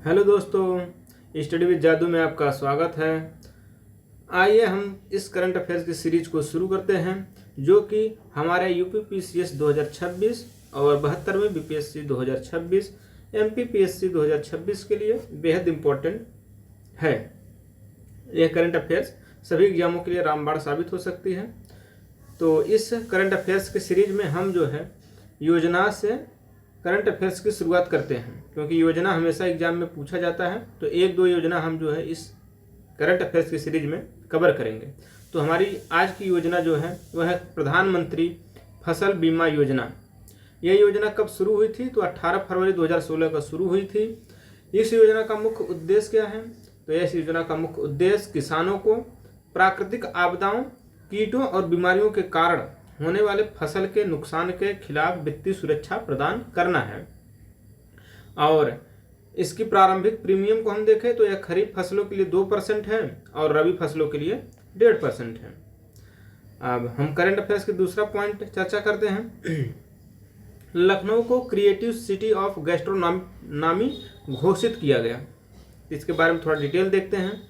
Hello दोस्तों, study with जादू में आपका स्वागत है। आइए हम इस करंट अफेयर्स की सीरीज को शुरू करते हैं, जो कि हमारे यूपीपीसीएस 2026 और 72वें बीपीएससी 2026 एमपीपीएससी 2026 के लिए बेहद इम्पोर्टेंट है। यह करंट अफेयर्स सभी एग्जामों के लिए रामबाण साबित हो सकती है। तो इस करंट अफेयर्स की सीरीज में हम जो है योजना से करंट अफेयर्स की शुरुआत करते हैं, क्योंकि योजना हमेशा एग्जाम में पूछा जाता है। तो एक दो योजना हम जो है इस करंट अफेयर्स की सीरीज में कवर करेंगे। तो हमारी आज की योजना जो है वह है प्रधानमंत्री फसल बीमा योजना। यह योजना कब शुरू हुई थी? तो 18 फरवरी 2016 को शुरू हुई थी। इस योजना का मुख्य उद्देश्य क्या है? तो इस योजना का मुख्य उद्देश्य किसानों को प्राकृतिक आपदाओं, कीटों और बीमारियों के कारण होने वाले फसल के नुकसान के खिलाफ वित्तीय सुरक्षा प्रदान करना है। और इसकी प्रारंभिक प्रीमियम को हम देखें तो यह खरीफ फसलों के लिए 2% है और रबी फसलों के लिए 1.5% है। अब हम करंट अफेयर्स के दूसरा पॉइंट चर्चा करते हैं। लखनऊ को क्रिएटिव सिटी ऑफ गैस्ट्रोनॉमी घोषित किया गया। इसके बारे में थोड़ा डिटेल देखते हैं।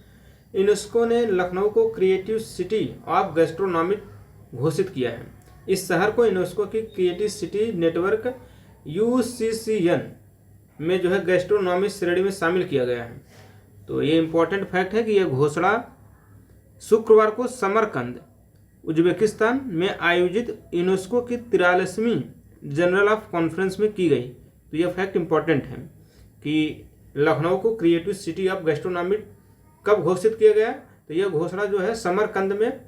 यूनेस्को ने लखनऊ को क्रिएटिव सिटी ऑफ गैस्ट्रोनॉमी घोषित किया है। इस शहर को यूनेस्को की क्रिएटिव सिटी नेटवर्क UCCN में जो है गैस्ट्रोनॉमी श्रेणी में शामिल किया गया है। तो ये इंपॉर्टेंट फैक्ट है कि यह घोषणा शुक्रवार को समरकंद, उज्बेकिस्तान में आयोजित यूनेस्को की 43वीं जनरल ऑफ कॉन्फ्रेंस में की गई। तो यह फैक्ट इंपॉर्टेंट है कि लखनऊ को क्रिएटिव सिटी ऑफ गैस्ट्रोनॉमी कब घोषित किया गया। तो यह घोषणा जो है समरकंद में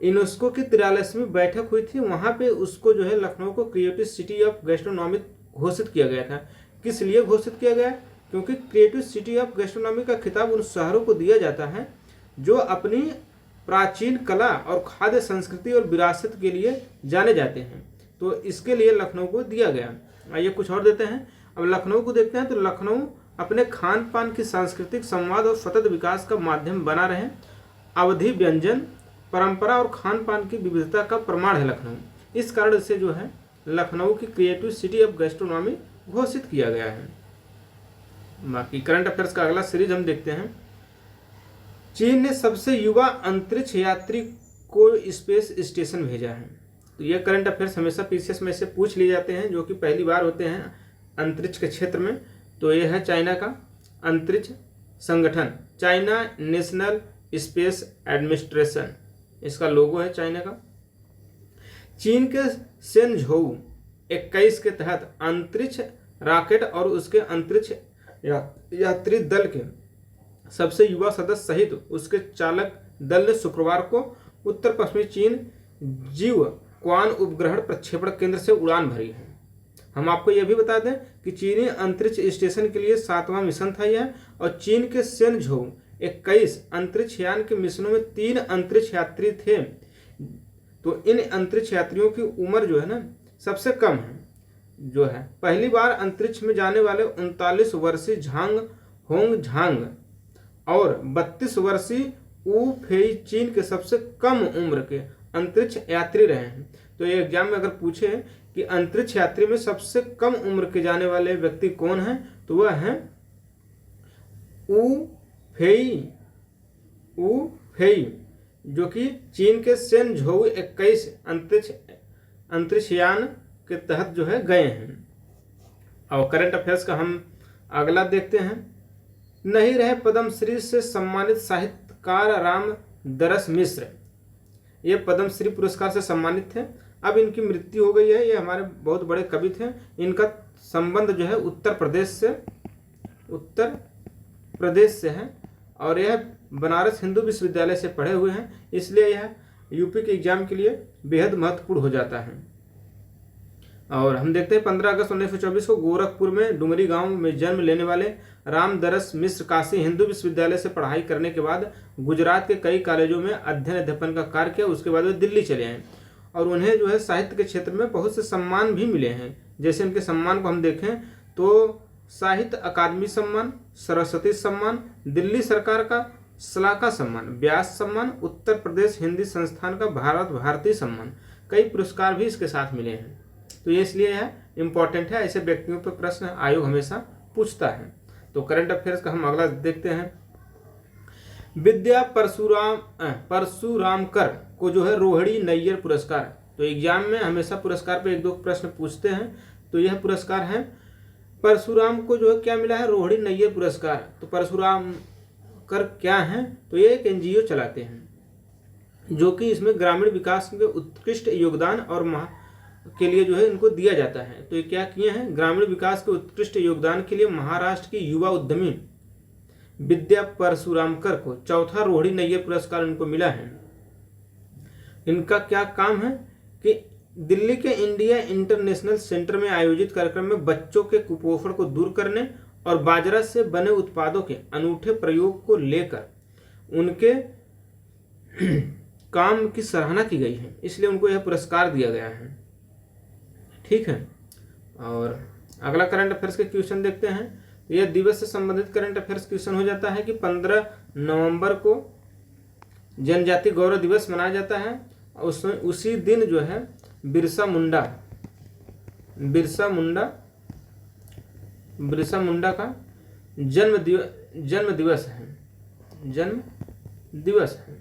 यूनेस्को की 43वीं बैठक हुई थी, वहाँ पे उसको जो है लखनऊ को क्रिएटिव सिटी ऑफ गैस्ट्रोनॉमी घोषित किया गया था। किस लिए घोषित किया गया? क्योंकि क्रिएटिव सिटी ऑफ गैस्ट्रोनॉमी का खिताब उन शहरों को दिया जाता है जो अपनी प्राचीन कला और खाद्य संस्कृति और विरासत के लिए जाने जाते हैं। तो इसके लिए लखनऊ को दिया गया। आइए कुछ और देते हैं। अब लखनऊ को देखते हैं। तो लखनऊ अपने खान पान की सांस्कृतिक संवाद और सतत विकास का माध्यम बना रहे अवधि व्यंजन परंपरा और खान पान की विविधता का प्रमाण है लखनऊ। इस कारण से जो है लखनऊ की क्रिएटिव सिटी ऑफ गैस्ट्रोनॉमी घोषित किया गया है। बाकी करंट अफेयर्स का अगला सीरीज हम देखते हैं। चीन ने सबसे युवा अंतरिक्ष यात्री को स्पेस स्टेशन भेजा है। तो यह करंट अफेयर्स हमेशा पीसीएस में से पूछ लिए जाते हैं, जो कि पहली बार होते हैं अंतरिक्ष के क्षेत्र में। तो यह है चाइना का अंतरिक्ष संगठन, चाइना नेशनल स्पेस एडमिनिस्ट्रेशन। इसका लोगो है चाइना का। चीन के शेनझोउ 21 के तहत अंतरिक्ष रॉकेट और उसके अंतरिक्ष यात्री दल के सबसे युवा सदस्य सहित उसके चालक दल ने शुक्रवार को उत्तर पश्चिमी चीन जीव क्वान उपग्रह प्रक्षेपण केंद्र से उड़ान भरी है। हम आपको यह भी बता दें कि चीनी अंतरिक्ष स्टेशन के लिए 7वां मिशन था यह। और चीन के शेनझोउ 21 अंतरिक्ष यान के मिशनों में 3 अंतरिक्ष यात्री थे। तो इन अंतरिक्ष यात्रियों की उम्र जो है ना सबसे कम है। जो है पहली बार अंतरिक्ष में जाने वाले 39 वर्षीय झांग होंग झांग और 32 वर्षीय ऊ फेई चीन के सबसे कम उम्र के अंतरिक्ष यात्री रहे हैं। तो ये एग्जाम में अगर पूछे कि अंतरिक्ष यात्री में सबसे कम उम्र के जाने वाले व्यक्ति कौन है, तो वह है ऊ फेई, जो कि चीन के शेनझोउ 21 अंतरिक्षयान के तहत जो है गए हैं। और करंट अफेयर्स का हम अगला देखते हैं। नहीं रहे पद्मश्री से सम्मानित साहित्यकार राम दरस मिश्र। ये पद्मश्री पुरस्कार से सम्मानित थे। अब इनकी मृत्यु हो गई है। ये हमारे बहुत बड़े कवि थे। इनका संबंध जो है उत्तर प्रदेश से है और यह बनारस हिंदू विश्वविद्यालय से पढ़े हुए हैं, इसलिए यह यूपी के एग्जाम के लिए बेहद महत्वपूर्ण हो जाता है। और हम देखते हैं 15 अगस्त 1924 को गोरखपुर में डुमरी गांव में जन्म लेने वाले रामदरस मिश्र काशी हिंदू विश्वविद्यालय से पढ़ाई करने के बाद गुजरात के कई कॉलेजों में अध्ययन अध्यापन का कार्य किया। उसके बाद वे दिल्ली चले आए और उन्हें जो है साहित्य के क्षेत्र में बहुत से सम्मान भी मिले हैं। जैसे उनके सम्मान को हम देखें तो साहित्य अकादमी सम्मान, सरस्वती सम्मान, दिल्ली सरकार का सलाका सम्मान, व्यास सम्मान, उत्तर प्रदेश हिंदी संस्थान का भारत भारती सम्मान, कई पुरस्कार भी इसके साथ मिले हैं। तो ये इसलिए यह इम्पोर्टेंट है। ऐसे व्यक्तियों पर प्रश्न आयोग हमेशा पूछता है। तो तो करंट अफेयर्स का हम अगला देखते हैं। विद्या परशुरामकर को जो है रोहिणी नैयर पुरस्कार, तो एग्जाम में हमेशा पुरस्कार पे 1-2 प्रश्न पूछते हैं, तो यह पुरस्कार है परशुराम को जो है क्या मिला है, रोहिणी नैयर पुरस्कार। तो परशुराम कर क्या है, तो ये एक एनजीओ चलाते हैं जो कि इसमें ग्रामीण विकास के उत्कृष्ट योगदान और के लिए जो है इनको दिया जाता है। तो ये क्या किए हैं, ग्रामीण विकास के उत्कृष्ट योगदान के लिए महाराष्ट्र की युवा उद्यमी विद्या परशुरामकर को चौथा रोहिणी नैयर पुरस्कार इनको मिला है। इनका क्या काम है कि दिल्ली के इंडिया इंटरनेशनल सेंटर में आयोजित कार्यक्रम में बच्चों के कुपोषण को दूर करने और बाजरा से बने उत्पादों के अनूठे प्रयोग को लेकर उनके काम की सराहना की गई है, इसलिए उनको यह पुरस्कार दिया गया है। ठीक है, और अगला करंट अफेयर्स के क्वेश्चन देखते हैं। यह दिवस से संबंधित करंट अफेयर्स क्वेश्चन हो जाता है कि 15 नवंबर को जनजाति गौरव दिवस मनाया जाता है। उसी दिन जो है बिरसा मुंडा का जन्म दिवस है,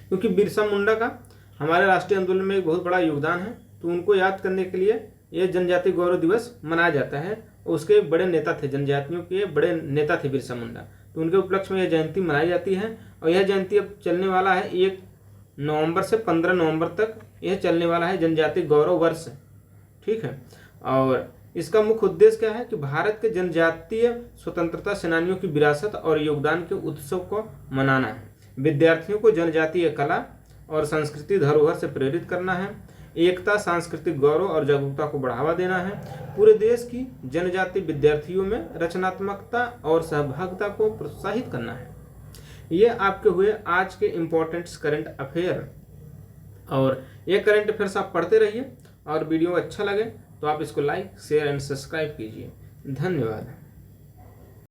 क्योंकि बिरसा मुंडा का हमारे राष्ट्रीय आंदोलन में एक बहुत बड़ा योगदान है, तो उनको याद करने के लिए यह जनजाति गौरव दिवस मनाया जाता है। और उसके बड़े नेता थे, जनजातियों के बड़े नेता थे बिरसा मुंडा, तो उनके उपलक्ष्य में यह जयंती मनाई जाती है। और यह जयंती अब चलने वाला है 1 नवंबर से 15 नवंबर तक यह चलने वाला है जनजाति गौरव वर्ष। ठीक है, और इसका मुख्य उद्देश्य क्या है कि भारत के जनजातीय स्वतंत्रता सेनानियों की विरासत और योगदान के उत्सव को मनाना है, विद्यार्थियों को जनजातीय कला और संस्कृति धरोहर से प्रेरित करना है, एकता, सांस्कृतिक गौरव और जागरूकता को बढ़ावा देना है, पूरे देश की जनजाति विद्यार्थियों में रचनात्मकता और सहभागिता को प्रोत्साहित करना है। ये आपके हुए आज के इम्पोर्टेंट करंट अफेयर, और ये करंट अफेयर्स आप पढ़ते रहिए, और वीडियो अच्छा लगे तो आप इसको लाइक, शेयर एंड सब्सक्राइब कीजिए। धन्यवाद।